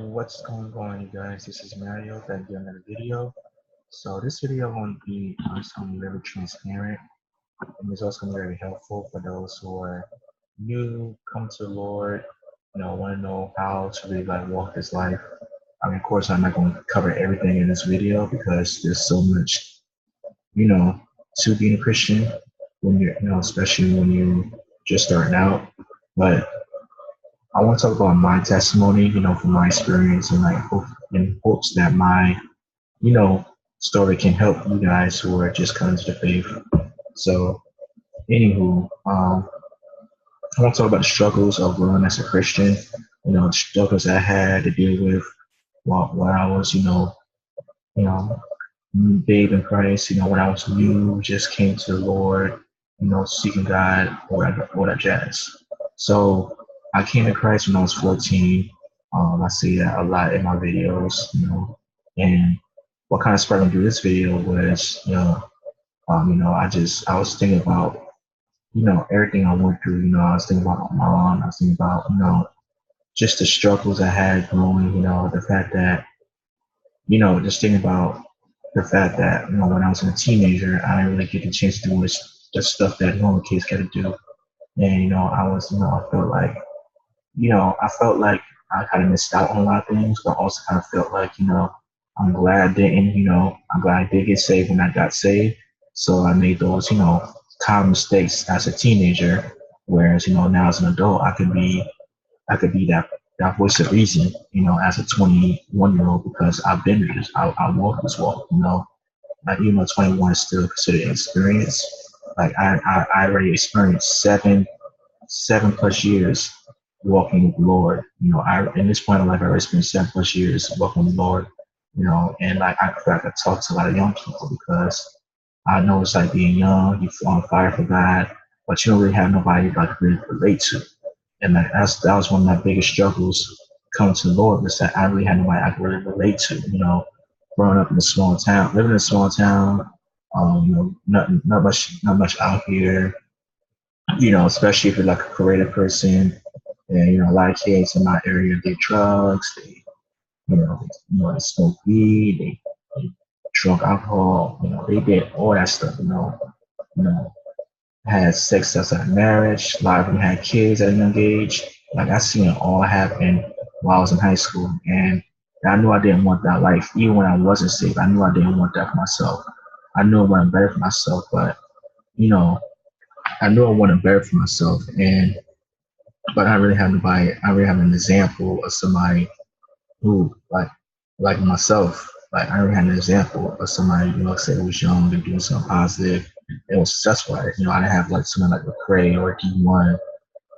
What's going on, you guys? This is Mario back with another video. So this video won't be something very transparent, and it's also going to be very helpful for those who are new, come to the Lord, want to know how to really like walk this life. I mean, of course, I'm not going to cover everything in this video because there's so much, you know, to being a Christian when you're, especially when you're just starting out. But I want to talk about my testimony, from my experience, and like in hopes that my, you know, story can help you guys who are just coming to the faith. So, anywho, I want to talk about the struggles of growing as a Christian. The struggles I had to deal with while I was, you know, babe in Christ. When I was new, just came to the Lord, seeking God, all that jazz. So I came to Christ when I was 14. I say that a lot in my videos, and what kind of sparked me to do this video was, I was thinking about, everything I went through. I was thinking about my mom. I was thinking about, just the struggles I had growing. The fact that, just thinking about the fact that, when I was a teenager, I didn't really get the chance to do the stuff that normal kids get to do. And, I was, I felt like I kind of missed out on a lot of things, but also kind of felt like, I'm glad I didn't, I'm glad I did get saved when I got saved. So I made those, common mistakes as a teenager, whereas, now as an adult, I could be that voice of reason, as a 21-year-old because I've been through this. I walked this walk, like even though 21 is still considered experience. Like I already experienced seven plus years walking with the Lord. In this point in life, I already spent 7 plus years walking with the Lord. And like I feel like I talk to a lot of young people because I know it's like being young, you feel on fire for God, but you don't really have nobody like to really relate to. And like that was one of my biggest struggles coming to the Lord was that I really had nobody I could really relate to. Growing up in a small town, living in a small town, not much out here. Especially if you're like a creative person, and a lot of kids in my area did drugs, they smoke weed, they drunk alcohol, they did all that stuff, you know, had sex outside of marriage. A lot of them had kids at a young age. Like I seen it all happen while I was in high school, and I knew I didn't want that life. Even when I wasn't saved, I knew I didn't want that for myself. I knew I wanted better for myself, but you know, I knew I wanted better for myself, but I really have nobody. I really have an example of somebody who, like myself, like I really had an example of somebody, like say who was young and doing something positive and was successful at it. I didn't have like someone like McCray or D1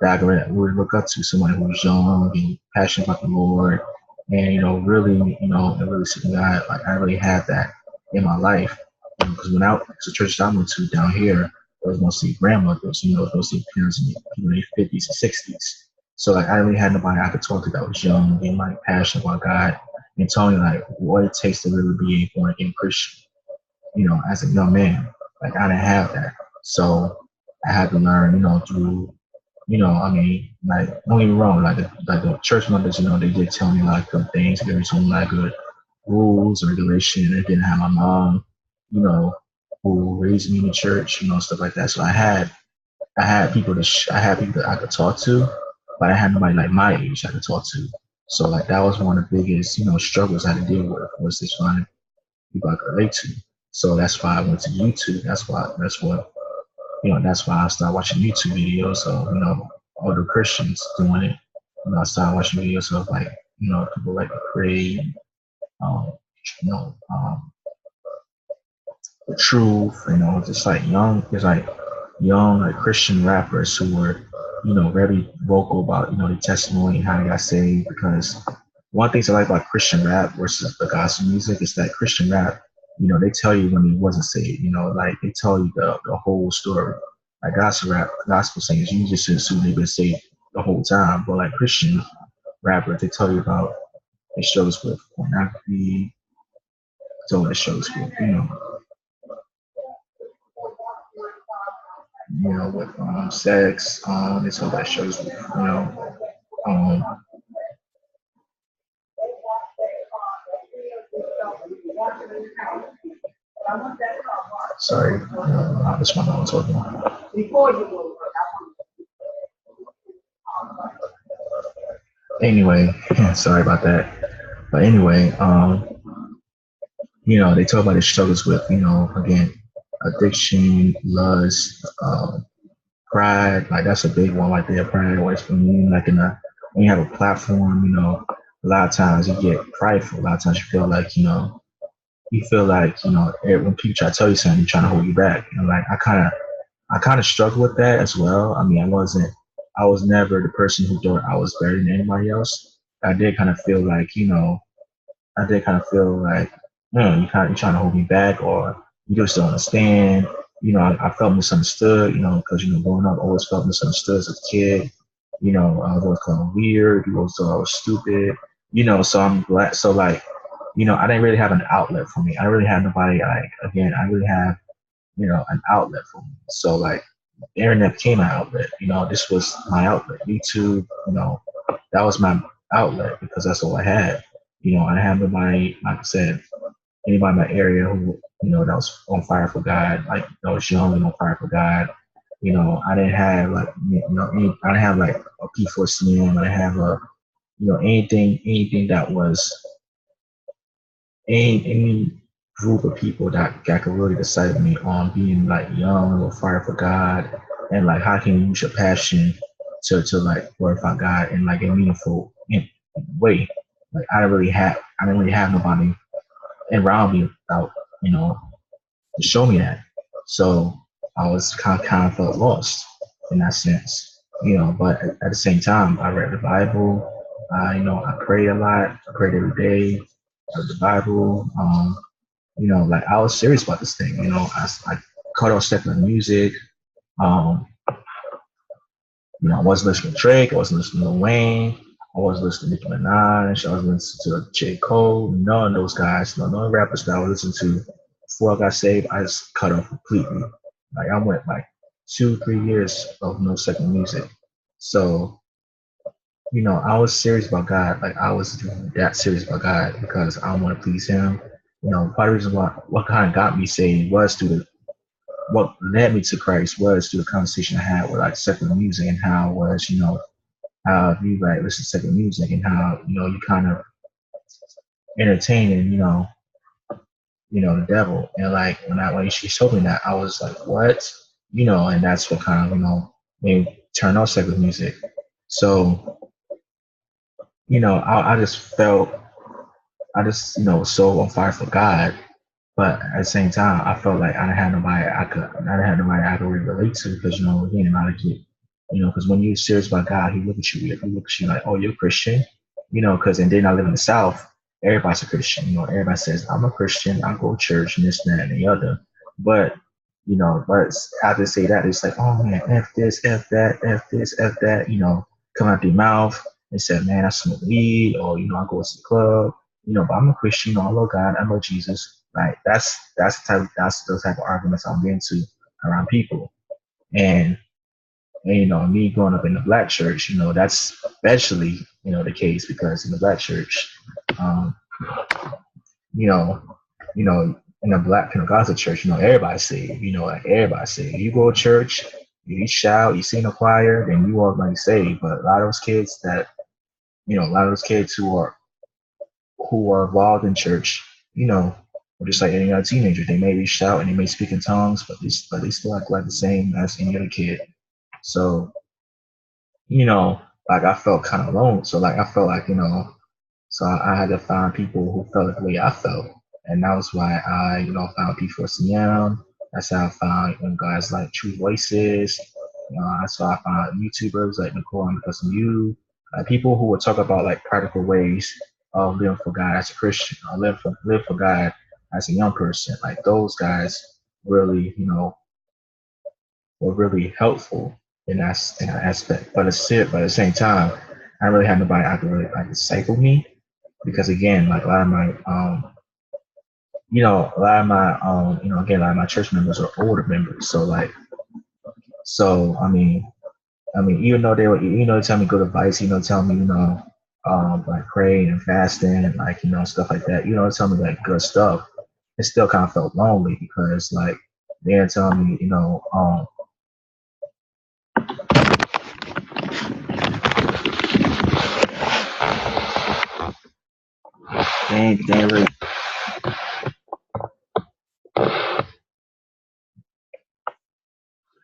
that I could really look up to, someone who was young and passionate about the Lord, and really, and really seeking God. Like I really had that in my life, because when I the church that I went to down here, it was mostly grandmothers, mostly parents in their 50s and 60s. So like I really had nobody I could talk to that was young and like passionate about God and telling me like what it takes to really be a born again Christian, as a young man. Like I didn't have that. So I had to learn, through, I mean, like don't get me wrong, like the church members, they did tell me like good things, give me some like good rules and regulation. They didn't have my mom, you know, who raised me in the church, stuff like that. So I had people I had people that I could talk to, but I had nobody like my age I could talk to. So like that was one of the biggest, struggles I had to deal with was just finding people I could relate to. So that's why I went to YouTube. That's why I started watching YouTube videos of, other Christians doing it. I started watching videos of like, people like Pray, um, you know, um, the Truth, just like young like Christian rappers who were, very vocal about, the testimony and how they got saved. Because one thing I like about Christian rap versus the gospel music is that Christian rap, they tell you when he wasn't saved, like they tell you the whole story. Like gospel singers, you just assume they've been saved the whole time. But like Christian rappers, they tell you about their struggles with pornography, tell their struggles with, with sex. They tell their struggles with, um, Sorry, this one I'm talking. Anyway, sorry about that. But anyway, they talk about the struggles with, again, addiction, lust, pride. Like that's a big one right there. Pride always for me, like when you have a platform, a lot of times you get prideful. A lot of times you feel like, when people try to tell you something, they're trying to hold you back. Like I kind of struggle with that as well. I mean, I was never the person who thought I was better than anybody else. I did kind of feel like, I did kind of feel like, you're trying to hold me back, or you just don't understand. I felt misunderstood, because, growing up, I always felt misunderstood as a kid. I was always called weird. You always thought I was stupid, so I'm glad. So, like, I didn't really have an outlet for me. I didn't really have nobody, like, again, I really have, an outlet for me. So, like, the internet became my outlet. This was my outlet. YouTube, that was my outlet because that's all I had. I didn't have nobody, like I said, anybody in my area who, that was on fire for God, like that was young and on fire for God. I didn't have like, I didn't have like a P4CM. I didn't have anything that was any group of people that could really decide me on being like young or fire for God, and like how can you use your passion to like glorify God in like a meaningful way. Like I didn't really have nobody around me about, to show me that. So I was kind of felt lost in that sense, but at the same time, I read the Bible. I prayed a lot. I prayed every day. I read the Bible. Like I was serious about this thing. I cut off secular music. Um, I wasn't listening to Drake. I wasn't listening to Lil Wayne. I wasn't listening to Nicki Minaj. I was listening to J. Cole. None of those guys, none rappers that I was listening to before I got saved, I just cut off completely. Like I went like 2, 3 years of no secular music. So, I was serious about God. Like I was that serious about God because I want to please Him. Part of the reason what kind of got me saved was through what led me to Christ was through the conversation I had with like secular music, and how it was, how you like listen to secular music, and how, you kind of entertaining, the devil. And like when she told me that, I was like, what? And that's what kind of, made me turn off secular music. So, I just felt, was so on fire for God. But at the same time, I felt like I didn't have nobody I could really relate to, because, again, a lot of kid, because when you're serious about God, He look at you weird. He look at you like, oh, you're a Christian, because, and then I live in the South, everybody's a Christian. Everybody says, I'm a Christian, I go to church and this, and that, and the other. But, but after they say that, it's like, oh man, F this, F that, F this, F that, come out their mouth and say, man, I smoke weed, or, I go to the club, but I'm a Christian, I love God, I love Jesus. Like that's the type of arguments I'm into around people. And me growing up in the black church, that's especially, the case, because in the black church, um, you know, in a black Pentecostal church, everybody's saved, like everybody's saved. You go to church, you shout, you sing a choir, then you already saved. But a lot of those kids who are involved in church, or just like any other teenager, they may reach out and they may speak in tongues, but they still act like the same as any other kid. So, like I felt kind of alone. So like I felt like, so I had to find people who felt the way I felt. And that was why I, found P4CM. That's how I found, guys like True Voices. That's how I found YouTubers like Nicole and Because of You. People who would talk about like practical ways of living for God as a Christian, or live for God as a young person. Like those guys really, were really helpful in that aspect. But at the same time, I really had nobody I could really like disciple me, because again, like a lot of my again, a lot of my church members are older members. So like, so even though they were, tell me go to Vice, tell me, like praying and fasting and like, stuff like that, tell me like good stuff. It still kind of felt lonely, because like, they're telling me, they ain't really,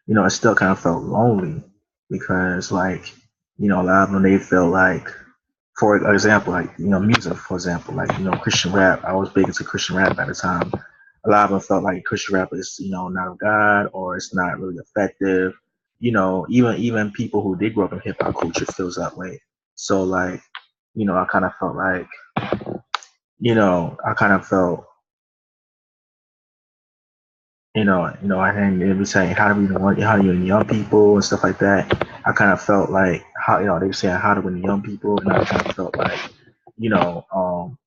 it still kind of felt lonely because, like, a lot of them, they felt like, for example, like, music, for example, like, Christian rap. I was big into Christian rap at the time. A lot of them felt like Christian rap is, not of God, or it's not really effective. Even people who did grow up in hip hop culture feels that way. So, like, I kind of felt like, I kind of felt, I think they be saying how to be the one, how to win young people and stuff like that. I kind of felt like how, they were saying how to win young people, and I kind of felt like, you know, um,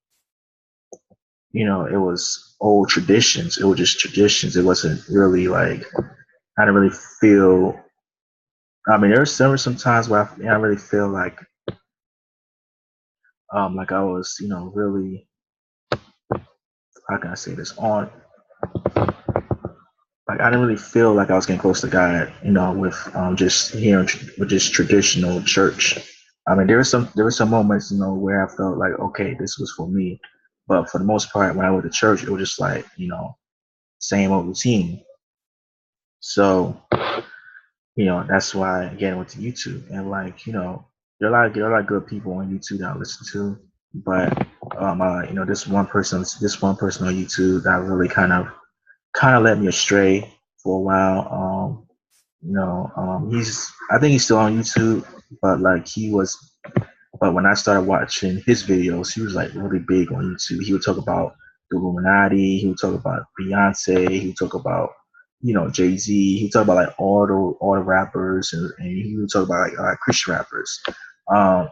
it was old traditions. It was just traditions. It wasn't really like, I didn't really feel. I mean, there were some times where I didn't really feel like I was, really, how can I say this, on, like, I didn't really feel like I was getting close to God, with just hearing with just traditional church. I mean, there were some moments, where I felt like, okay, this was for me, but for the most part, when I went to church, it was just like, same old routine. So, that's why, again, I went to YouTube, and, like, there are a lot of good people on YouTube that I listen to, but this one person on YouTube that really kind of led me astray for a while. He's I think he's still on YouTube, but like he was. But when I started watching his videos, he was like really big on YouTube. He would talk about the Illuminati. He would talk about Beyonce. He would talk about Jay Z. He would talk about like all the rappers, and he would talk about like Christian rappers. And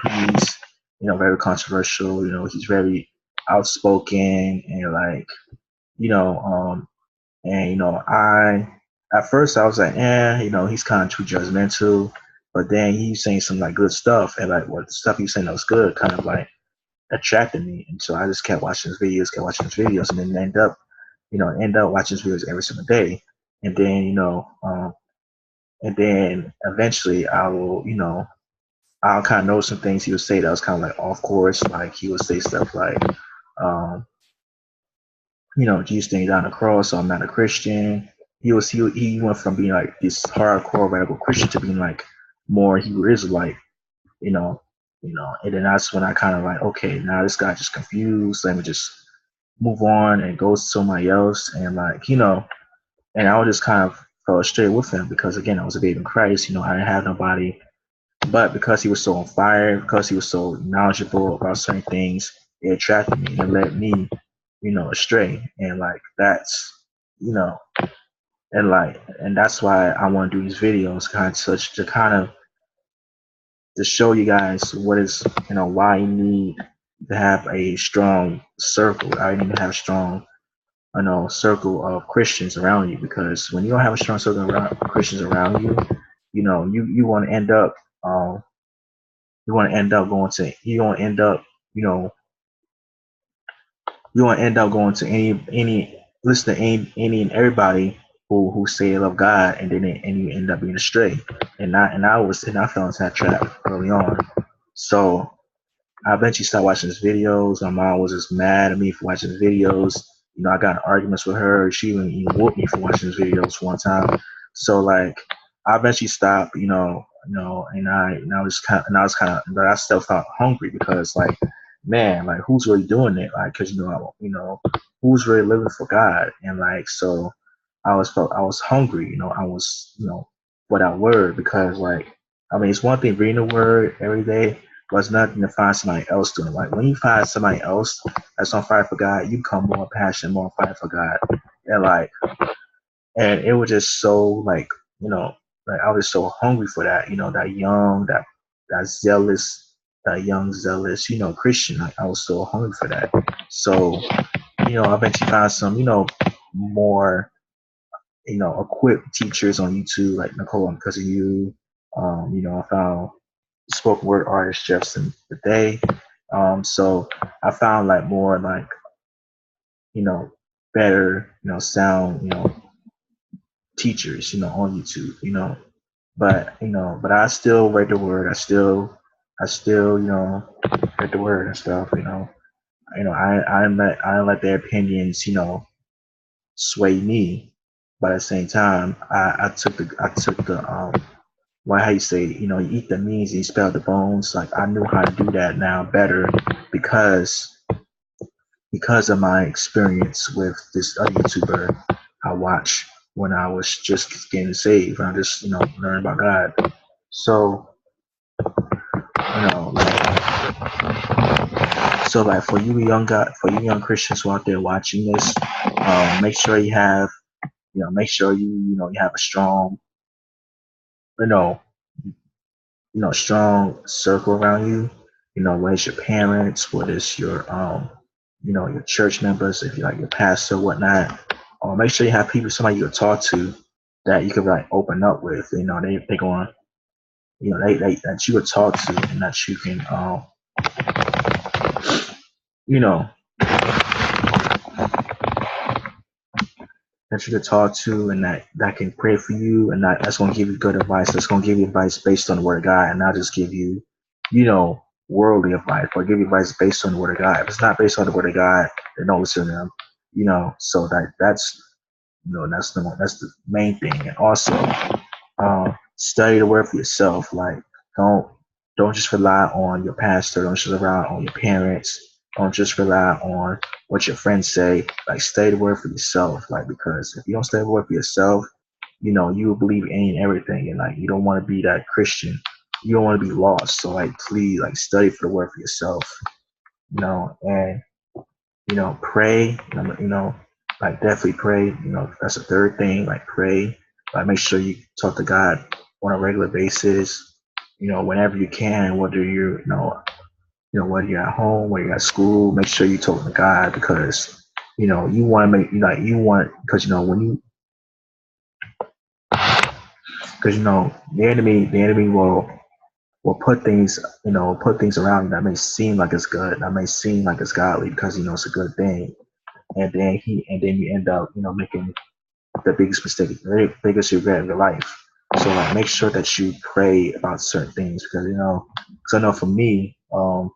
he's very controversial. He's very outspoken, and like you know and I at first I was like, he's kind of too judgmental. But then he's saying some like good stuff, and like what the stuff he's saying that was good kind of like attracted me. And so I just kept watching his videos, and then end up watching his videos every single day. And then and then eventually I'll kind of know some things he would say that was kind of like off course. Like he would say stuff like, um, Jesus thing down the cross, so I'm not a Christian. He went from being like this hardcore radical Christian to being like more Hebrew Israelite, you know, and then that's when I kind of like, okay, now this guy just confused. Let me just move on and go to somebody else, and like, and I was just kind of fell straight with him because again, I was a babe in Christ. I didn't have nobody, but because he was so on fire, because he was so knowledgeable about certain things, it attracted me and it led me, astray. And like that's, you know, and that's why I want to do these videos, kind of such to kind of to show you guys what is, why you need to have a strong circle. I need to have a strong, circle of Christians around you, because when you don't have a strong circle of Christians around you, you want to end up, um, you want to end up, you know, you want to end up going to listen to any and everybody who say they love God, and then and you end up being astray. And I fell into that trap early on. So I eventually stopped watching his videos. My mom was just mad at me for watching his videos. I got in arguments with her. She even whooped me for watching his videos one time. So like, I eventually stopped. But I still felt hungry because like, man, like who's really doing it? Like, cause who's really living for God? And like, so I was hungry. I was for that word, because like, I mean, it's one thing reading the word every day, was nothing to find somebody else doing. Like when you find somebody else that's on fire for God, you become more passionate, more on fire for God. And like, and it was just so like, like I was so hungry for that, that zealous, that young zealous, Christian. Like I was so hungry for that. So, I eventually found some, more, equipped teachers on YouTube, like Nicole and Because of You. I found spoken word artist Jefferson the Day. So I found like more like, you know, better, sound, teachers, on YouTube, but I still read the word. I still, read the word and stuff. I don't let their opinions, sway me. But at the same time, I took the why how you say, you eat the meats and you spell the bones. Like I knew how to do that now better because because of my experience with this other YouTuber I watched when I was just getting saved. And I just, learned about God. So, like for you young Christians who out there watching this, make sure you have, make sure you have a strong, you know, strong circle around you. Whether it's your parents, whether it's your church members, if you like your pastor, whatnot. Or make sure you have people, somebody you can talk to that you can like open up with. They going, they that you could talk to and that you can, you know, that you could talk to and that can pray for you and that's going to give you good advice. That's going to give you advice based on the word of God and not just give you, worldly advice or give you advice based on the word of God. If it's not based on the word of God, then don't listen to them. So that's the main thing. And also, study the word for yourself. Like don't don't just rely on your pastor. Don't just rely on your parents. Don't just rely on what your friends say. Like study the word for yourself. Like because if you don't study the word for yourself, you will believe any and everything. And like you don't want to be that Christian. You don't want to be lost. So like please like study for the word for yourself. And pray, like definitely pray. That's the third thing, like pray. Like make sure you talk to God on a regular basis, whenever you can, whether whether you're at home, whether you're at school, make sure you talk to God because, you want to make, you want, because, when you, because, the enemy will put things around you that may seem like it's good, that may seem like it's godly because, it's a good thing. And then you end up, making the biggest mistake, the biggest regret of your life. So like, make sure that you pray about certain things because I know for me, when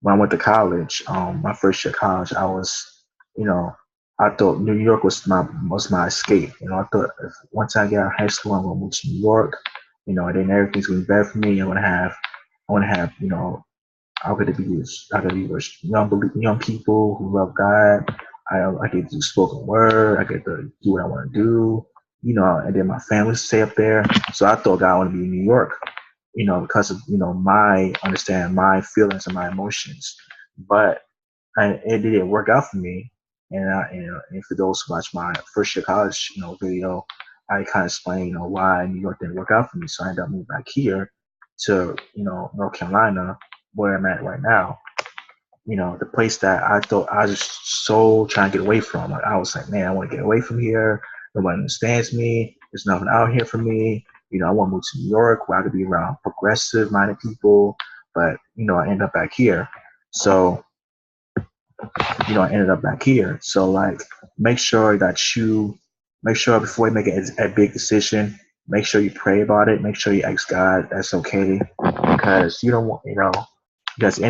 I went to college, my first year of college, I was, you know, I thought New York was my escape. I thought if once I get out of high school, I'm gonna move to New York, and then everything's gonna be better for me. I want to have, I could be with young people who love God. I get to do spoken word. I get to do what I want to do. And then my family stay up there. So I thought God wanted to be in New York. Because of my understanding, my feelings and my emotions. But it didn't work out for me. And for those who watch my first year college, video, I kind of explained, why New York didn't work out for me. So I ended up moving back here to, North Carolina, where I'm at right now. The place that I thought I was just so trying to get away from. Like I was like, man, I want to get away from here. Nobody understands me. There's nothing out here for me. I want to move to New York where I could be around progressive minded people. But, I ended up back here. So, I ended up back here. So like make sure that you make sure before you make a big decision, make sure you pray about it. Make sure you ask God that's okay. Because you don't want, because the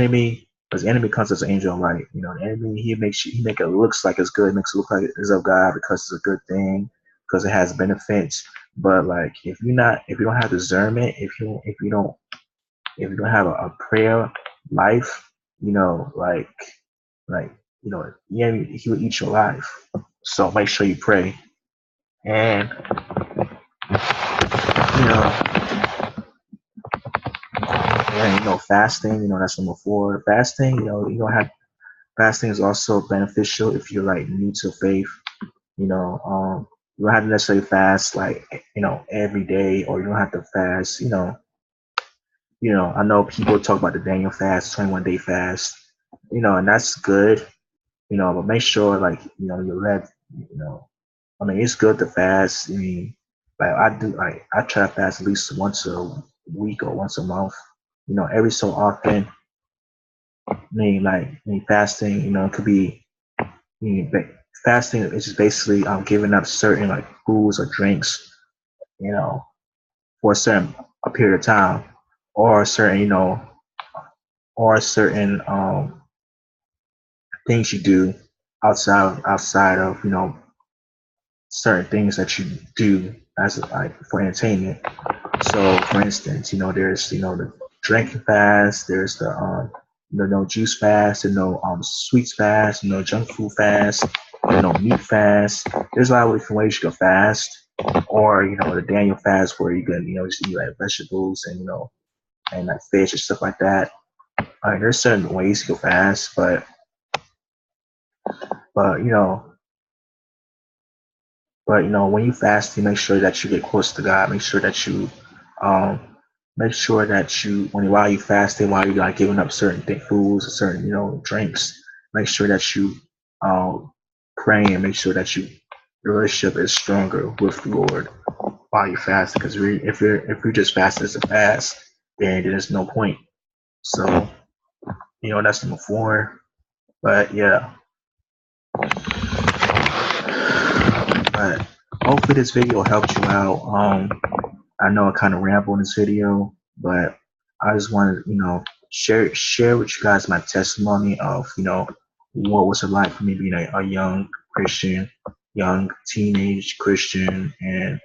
enemy comes as an angel of light. The enemy he make it looks like it's good, makes it look like it's of God because it's a good thing, because it has benefits. But like if you don't have discernment, if you don't have a prayer life, like the enemy he will eat your life. So make sure you pray. And you know, fasting, that's number four. Fasting, you don't have fasting is also beneficial if you're like new to faith. You don't have to necessarily fast like every day, or you don't have to fast. I know people talk about the Daniel fast, 21-day fast. And that's good. But make sure like you let you know. I mean, it's good to fast. I mean, like I do, like I try to fast at least once a week or once a month. Every so often. Fasting. It could be fasting is just basically giving up certain like foods or drinks you know, for a period of time, or a certain, or certain things you do outside of, certain things that you do as like for entertainment. So, for instance, there's the drinking fast, there's the no juice fast, and no sweets fast, no junk food fast, no meat fast. There's a lot of different ways you can fast, or the Daniel fast where you can just eat like vegetables and and like fish and stuff like that. There's certain ways you can fast, but when you fast, you make sure that you get close to God. Um, make sure that while you fasting, while you like giving up certain foods, certain drinks, make sure that you pray and make sure that your relationship is stronger with the Lord while you fast. Because if you're just fasting as a fast, then there's no point. So that's number 4. But yeah, but hopefully this video helped you out. I know I kind of ramble in this video, but I just wanted to, share with you guys my testimony of, what was it like for me being a young Christian, young teenage Christian, and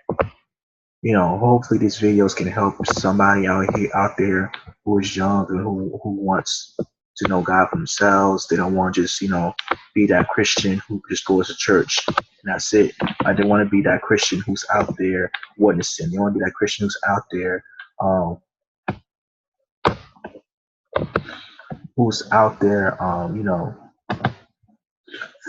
hopefully these videos can help somebody out there who is young and who wants to know God for themselves. They don't want to just be that Christian who just goes to church and that's it. They want to be that Christian who's out there witnessing. They want to be that Christian who's out there, um,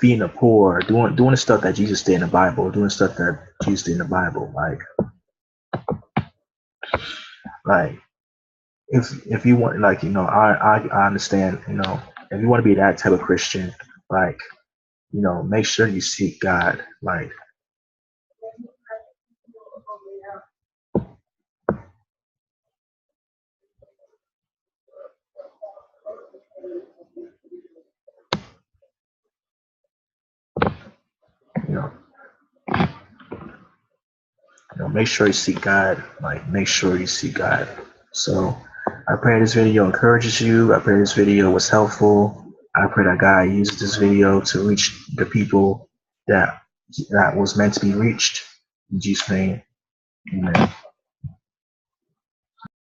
feeding the poor, doing the stuff that Jesus did in the Bible, doing stuff that Jesus did in the Bible, like. If you want, like, I understand, if you want to be that type of Christian, like, make sure you seek God, like, you know, make sure you seek God, like, make sure you seek God. So I pray this video encourages you. I pray this video was helpful. I pray that God uses this video to reach the people that was meant to be reached. In Jesus' name, amen.